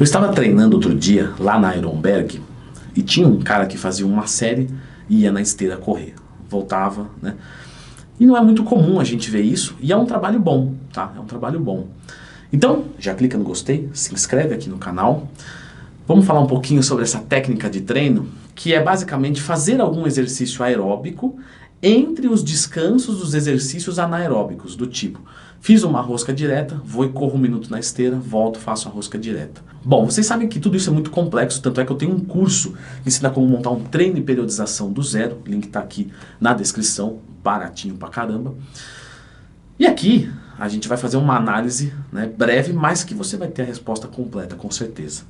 Eu estava treinando outro dia lá na Ironberg e tinha um cara que fazia uma série e ia na esteira correr. Voltava, né? E não é muito comum a gente ver isso e é um trabalho bom, tá? É um trabalho bom. Então, já clica no gostei, se inscreve aqui no canal. Vamos falar um pouquinho sobre essa técnica de treino, que é basicamente fazer algum exercício aeróbico entre os descansos dos exercícios anaeróbicos, do tipo, fiz uma rosca direta, vou e corro 1 minuto na esteira, volto, faço a rosca direta. Bom, vocês sabem que tudo isso é muito complexo, tanto é que eu tenho um curso que ensina como montar um treino de periodização do zero, o link está aqui na descrição, baratinho pra caramba. E aqui a gente vai fazer uma análise, né, breve, mas que você vai ter a resposta completa, com certeza.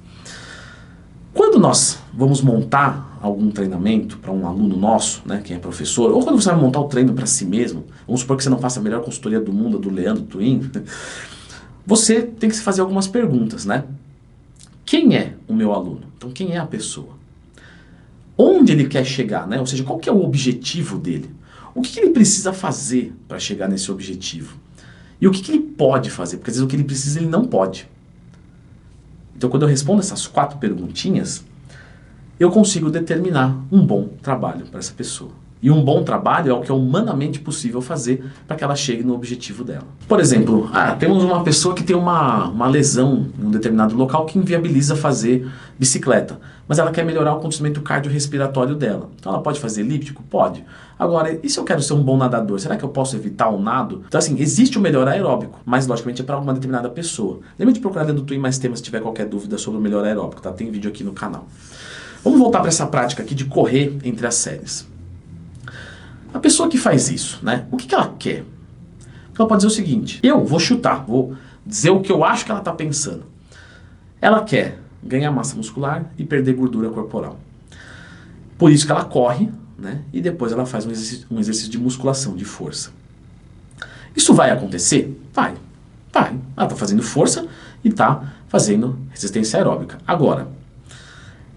Quando nós vamos montar algum treinamento para um aluno nosso, né, quem é professor, ou quando você vai montar o treino para si mesmo, vamos supor que você não faça a melhor consultoria do mundo, do Leandro Twin, você tem que se fazer algumas perguntas, né? Quem é o meu aluno? Então, quem é a pessoa? Onde ele quer chegar, né? Ou seja, qual que é o objetivo dele? O que ele precisa fazer para chegar nesse objetivo? E o que ele pode fazer? Porque às vezes o que ele precisa ele não pode. Então, quando eu respondo essas 4 perguntinhas, eu consigo determinar um bom trabalho para essa pessoa. E um bom trabalho é o que é humanamente possível fazer para que ela chegue no objetivo dela. Por exemplo, temos uma pessoa que tem uma lesão em um determinado local que inviabiliza fazer bicicleta, mas ela quer melhorar o condicionamento cardiorrespiratório dela. Então ela pode fazer elíptico? Pode. Agora, e se eu quero ser um bom nadador? Será que eu posso evitar o nado? Então assim, existe o melhor aeróbico, mas logicamente é para uma determinada pessoa. Lembre de procurar dentro do Twin mais temas se tiver qualquer dúvida sobre o melhor aeróbico, tá? Tem vídeo aqui no canal. Vamos voltar para essa prática aqui de correr entre as séries. A pessoa que faz isso, né? O que ela quer? Ela pode dizer o seguinte, eu vou chutar, vou dizer o que eu acho que ela está pensando. Ela quer ganhar massa muscular e perder gordura corporal. Por isso que ela corre, né? E depois ela faz um exercício de musculação, de força. Isso vai acontecer? Vai. Ela está fazendo força e está fazendo resistência aeróbica. Agora,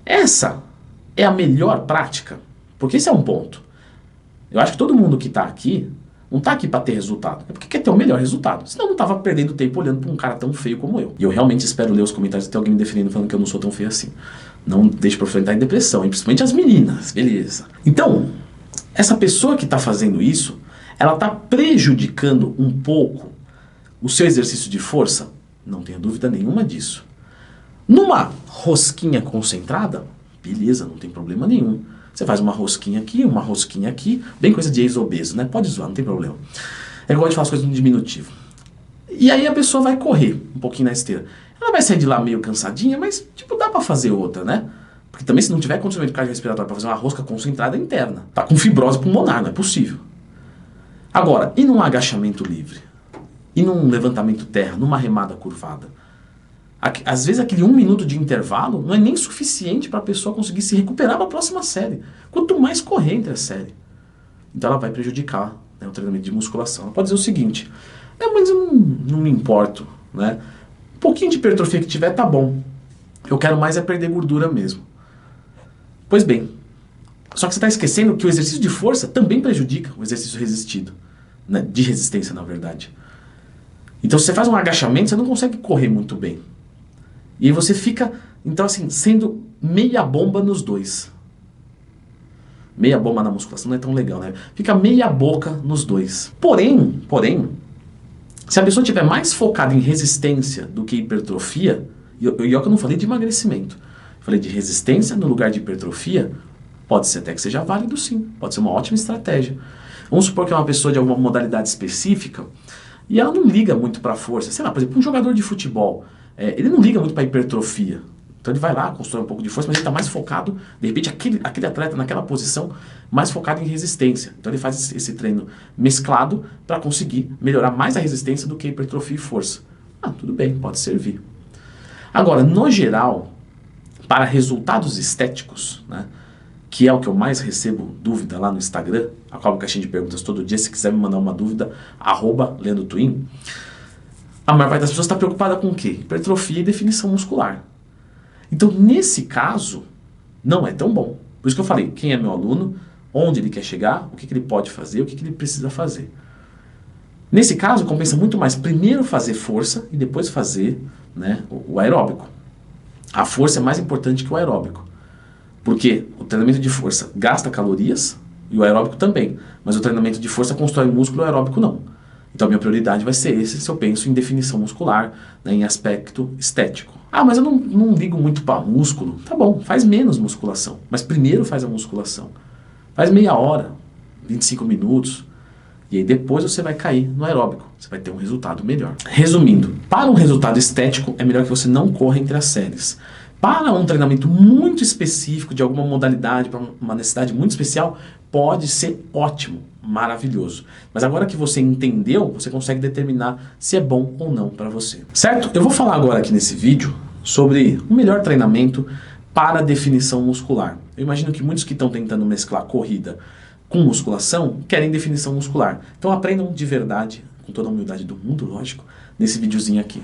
essa é a melhor prática? Porque esse é um ponto. Eu acho que todo mundo que está aqui não está aqui para ter resultado, é porque quer ter o melhor resultado. Senão eu não estava perdendo tempo olhando para um cara tão feio como eu. E eu realmente espero ler os comentários de ter alguém me defendendo falando que eu não sou tão feio assim. Não deixe para enfrentar em depressão, hein? Principalmente as meninas, beleza. Então, essa pessoa que está fazendo isso, ela está prejudicando um pouco o seu exercício de força? Não tenha dúvida nenhuma disso. Numa rosquinha concentrada, beleza, não tem problema nenhum. Você faz uma rosquinha aqui, bem coisa de ex-obeso, né? Pode zoar, não tem problema. É igual de falar as coisas no diminutivo. E aí a pessoa vai correr um pouquinho na esteira. Ela vai sair de lá meio cansadinha, mas tipo, dá pra fazer outra, né? Porque também se não tiver condicionamento cardiorrespiratório pra fazer uma rosca concentrada interna, tá com fibrose pulmonar, não é possível. Agora, e num agachamento livre? E num levantamento terra, numa remada curvada? Às vezes aquele 1 minuto de intervalo não é nem suficiente para a pessoa conseguir se recuperar para a próxima série. Quanto mais correr entre a série. Então ela vai prejudicar, né, o treinamento de musculação. Ela pode dizer o seguinte, mas eu não me importo, né? Um pouquinho de hipertrofia que tiver tá bom. Eu quero mais é perder gordura mesmo. Pois bem, só que você está esquecendo que o exercício de força também prejudica o exercício resistido, né, de resistência na verdade. Então se você faz um agachamento, você não consegue correr muito bem. E aí você fica, então assim, sendo meia bomba nos dois. Meia bomba na musculação não é tão legal, né? Fica meia boca nos dois. Porém, se a pessoa estiver mais focada em resistência do que hipertrofia, e eu não falei de emagrecimento, eu falei de resistência no lugar de hipertrofia, pode ser até que seja válido sim, pode ser uma ótima estratégia. Vamos supor que é uma pessoa de alguma modalidade específica, e ela não liga muito para a força. Sei lá, por exemplo, um jogador de futebol, ele não liga muito para hipertrofia. Então ele vai lá, constrói um pouco de força, mas ele está mais focado, de repente, aquele atleta naquela posição, mais focado em resistência. Então ele faz esse treino mesclado para conseguir melhorar mais a resistência do que a hipertrofia e força. Tudo bem, pode servir. Agora, no geral, para resultados estéticos, né, que é o que eu mais recebo dúvida lá no Instagram, acabo caixinha de perguntas todo dia, se quiser me mandar uma dúvida, @LeandroTwin. A maior parte das pessoas está preocupada com o quê? Hipertrofia e definição muscular. Então, nesse caso, não é tão bom. Por isso que eu falei, quem é meu aluno, onde ele quer chegar, o que ele pode fazer, o que ele precisa fazer. Nesse caso, compensa muito mais primeiro fazer força e depois fazer, né, o aeróbico. A força é mais importante que o aeróbico. Porque o treinamento de força gasta calorias e o aeróbico também. Mas o treinamento de força constrói músculo e o aeróbico não. Então a minha prioridade vai ser esse se eu penso em definição muscular, né, em aspecto estético. Ah, mas eu não ligo muito para músculo. Tá bom, faz menos musculação. Mas primeiro faz a musculação. Faz meia hora, 25 minutos. E aí depois você vai cair no aeróbico. Você vai ter um resultado melhor. Resumindo, para um resultado estético é melhor que você não corra entre as séries. Para um treinamento muito específico, de alguma modalidade, para uma necessidade muito especial, pode ser ótimo, maravilhoso. Mas agora que você entendeu, você consegue determinar se é bom ou não para você. Certo? Eu vou falar agora aqui nesse vídeo sobre o melhor treinamento para definição muscular. Eu imagino que muitos que estão tentando mesclar corrida com musculação querem definição muscular. Então aprendam de verdade, com toda a humildade do mundo, lógico, nesse videozinho aqui.